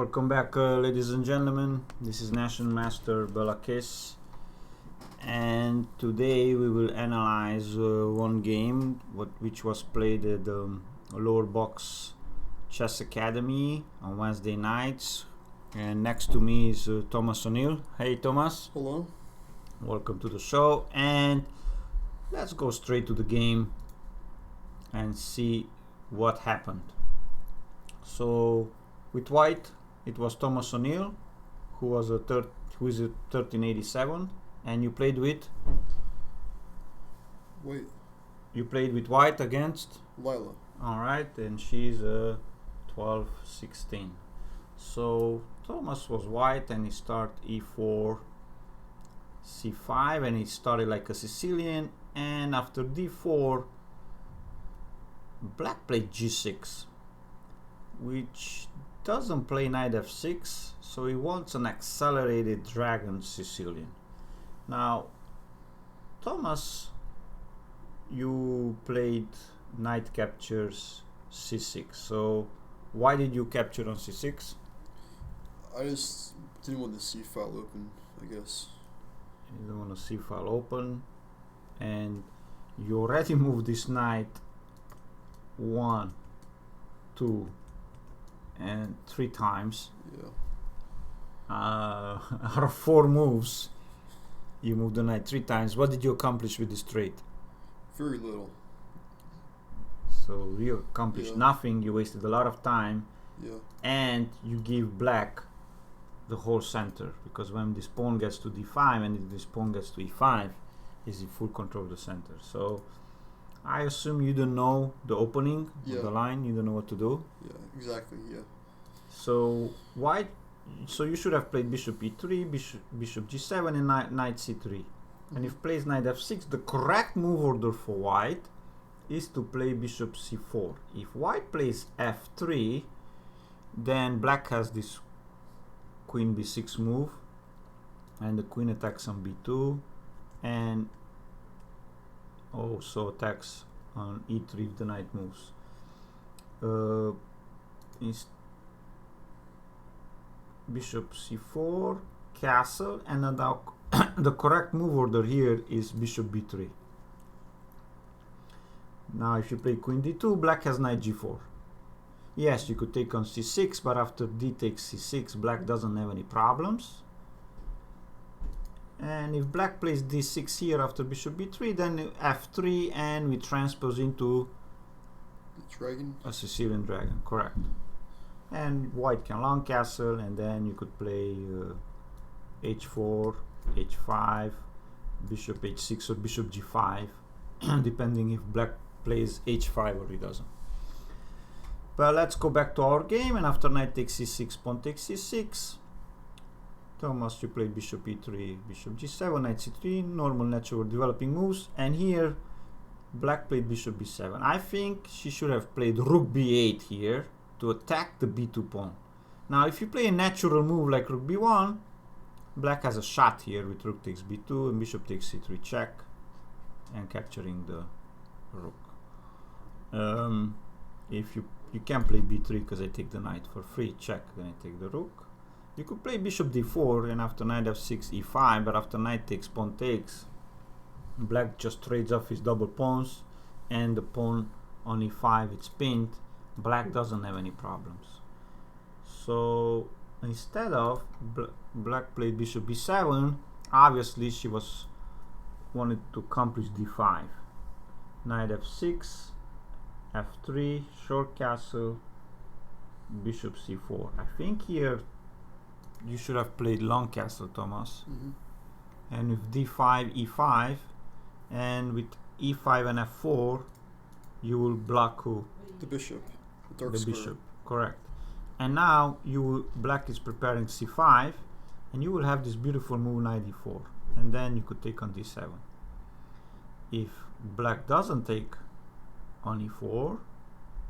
Welcome back, ladies and gentlemen. This is National Master Balakis, and today we will analyze one game which was played at the Lower Box Chess Academy on Wednesday nights. And next to me is Thomas O'Neill. Hey, Thomas. Hello. Welcome to the show, and let's go straight to the game and see what happened. So with white, it was Thomas O'Neill, who is a 1387, and you played with. Wait. You played with white against Lila. All right, and she's a 1216. So Thomas was white, and he started e4, c5, and he started like a Sicilian. And after d4, black played g6, which doesn't play knight f6, so he wants an accelerated dragon Sicilian. Now, Thomas, you played knight captures c6, so why did you capture on c6? I just didn't want the C file open, I guess. You don't want a c file open, and you already moved this knight 1, 2, and 3 times. Yeah. Out of 4 moves, you moved the knight 3 times. What did you accomplish with this trade? Very little. So you accomplished nothing. You wasted a lot of time. Yeah. And you give black the whole center, because when this pawn gets to d5 and if this pawn gets to e5, he's in full control of the center. So I assume you don't know the opening of the line. You don't know what to do. Yeah, exactly. Yeah. So white. So you should have played bishop e3, bishop g7, and knight c3. And if plays knight f6, the correct move order for white is to play bishop c4. If white plays f3, then black has this queen b6 move, and the queen attacks on b2, and also attacks on e3 if the knight moves. Bishop c4, castle, and now the correct move order here is bishop b3. Now if you play queen d2, black has knight g4. Yes, you could take on c6, but after d takes c6, black doesn't have any problems. And if black plays d6 here after bishop b3, then f3, and we transpose into the dragon. A Sicilian dragon, correct. And white can long castle, and then you could play h4, h5, bishop h6, or bishop g5, depending if black plays h5 or he doesn't. But let's go back to our game, and after knight takes c6, pawn takes c6. Thomas, you played bishop e3, bishop g7, knight c3, normal natural developing moves, and here black played bishop b7. I think she should have played rook b8 here to attack the b2 pawn. Now if you play a natural move like rook b1, black has a shot here with rook takes b2 and bishop takes c3 check, and capturing the rook. If you can play b3 because I take the knight for free, check, then I take the rook. You could play bishop d4, and after knight f6, e5, but after knight takes, pawn takes, black just trades off his double pawns, and the pawn on e5 it's pinned. Black doesn't have any problems. So instead of black played bishop b7, obviously she wanted to accomplish d5. Knight f6, f3, short castle, bishop c4. I think here you should have played long castle, Thomas. And with d5, e5, and with e5 and f4, you will block who? The bishop. The bishop, correct. And now black is preparing c5, and you will have this beautiful move knight e4, and then you could take on d7. If black doesn't take on e4,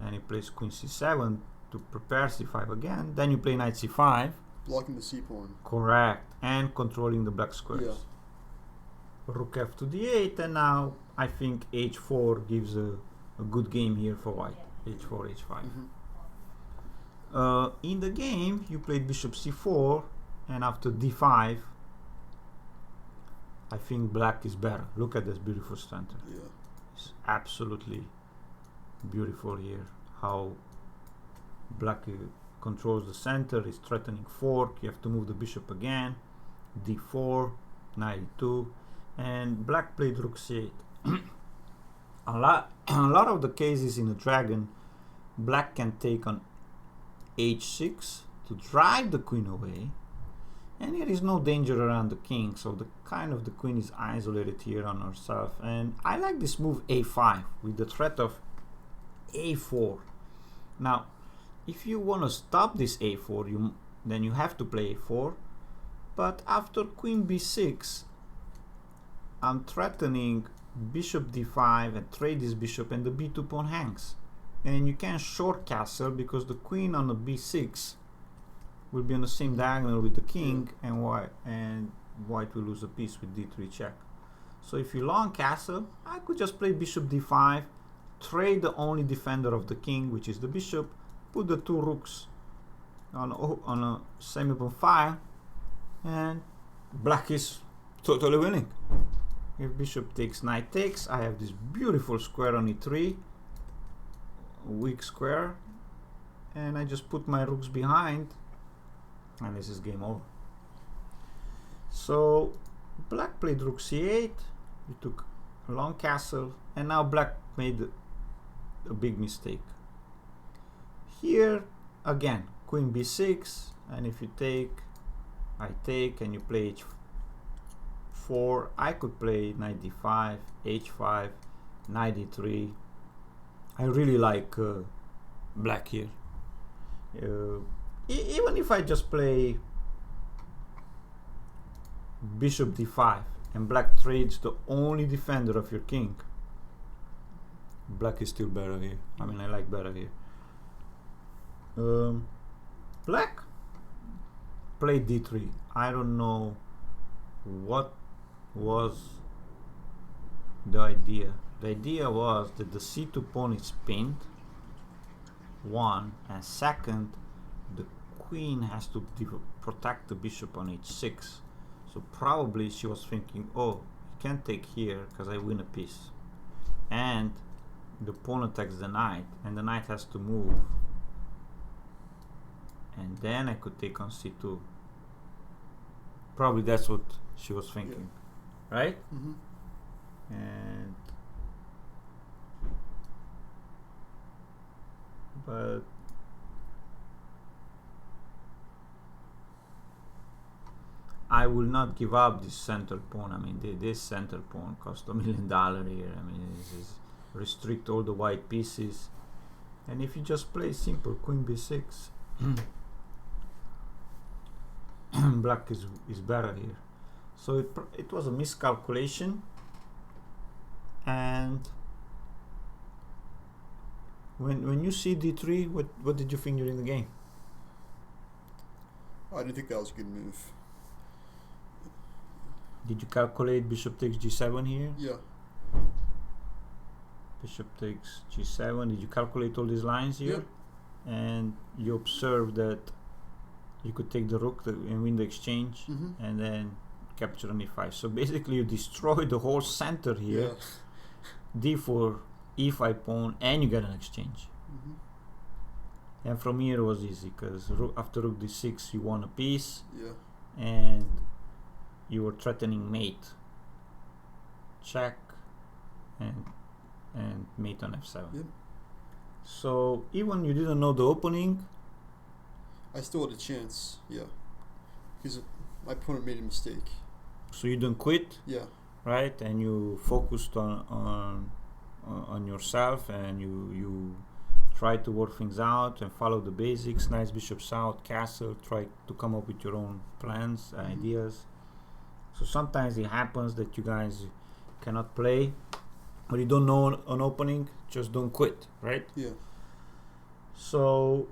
and he plays queen c7 to prepare c5 again, then you play knight c5, blocking the c pawn. Correct, and controlling the black squares. Yeah. Rook f to d8, and now I think h4 gives a good game here for white. h4, h5. In the game, you played bishop c4, and after d5, I think black is better. Look at this beautiful center. Yeah. It's absolutely beautiful here. How black controls the center, is threatening fork. You have to move the bishop again. d4, knight e2, and black played rook c8. a lot of the cases in the dragon, black can take on h6 to drive the queen away, and there is no danger around the king, so the queen is isolated here on herself. And I like this move a5 with the threat of a4. Now if you want to stop this a4, then you have to play a4, but after queen b6 I'm threatening bishop d5 and trade this bishop, and the b2 pawn hangs, and you can't short castle because the queen on the b6 will be on the same diagonal with the king, and white will lose a piece with d3 check. So if you long castle, I could just play bishop d5, trade the only defender of the king, which is the bishop, put the two rooks on a semi-open file, and black is totally winning. If bishop takes, knight takes, I have this beautiful square on e3, weak square, and I just put my rooks behind, and this is game over. So black played rook c8, we took a long castle, and now black made a big mistake. Here again, queen b6, and if you take, I take, and you play h4, I could play knight d5, h5, knight d3. I really like black here. Even if I just play bishop d5 and black trades the only defender of your king, black is still better here. I mean, I like better here. Black played d3. I don't know what was the idea. The idea was that the c2 pawn is pinned, one, and second, the queen has to protect the bishop on h6. So probably she was thinking, oh, you can't take here because I win a piece, and the pawn attacks the knight, and the knight has to move, and then I could take on c2. Probably that's what she was thinking, right? Mm-hmm. And but I will not give up this center pawn. I mean, this center pawn cost $1 million here. I mean, this is restrict all the white pieces, and if you just play simple queen b6, black is better here. So it was a miscalculation, and when you see d3, what did you think during the game? I didn't think that was a good move. Did you calculate bishop takes g7 here? Yeah. Bishop takes g7. Did you calculate all these lines here? Yeah. And you observe that you could take the rook and win the exchange, and then capture on e5. So basically you destroy the whole center here. Yeah. d4, e5 pawn, and you get an exchange. And from here it was easy, because after rook d6 you won a piece. Yeah. And you were threatening mate, check, and mate on f7. Yep. So even you didn't know the opening, I still had a chance, yeah, because my opponent made a mistake. So you didn't quit, yeah, right? And you focused on yourself, and you tried to work things out and follow the basics. Nice bishops out, castle. Try to come up with your own plans, ideas. So sometimes it happens that you guys cannot play, or you don't know an opening. Just don't quit, right? Yeah. So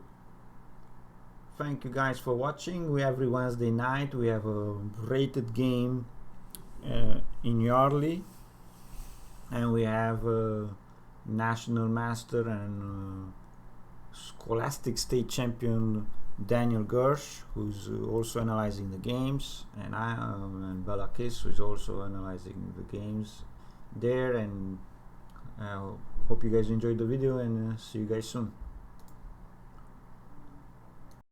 thank you guys for watching. Every Wednesday night we have a rated game in Yardley, and we have a national master Scholastic State Champion Daniel Gersh, who's also analyzing the games, and and Balakis, who's also analyzing the games there. And hope you guys enjoyed the video, and see you guys soon.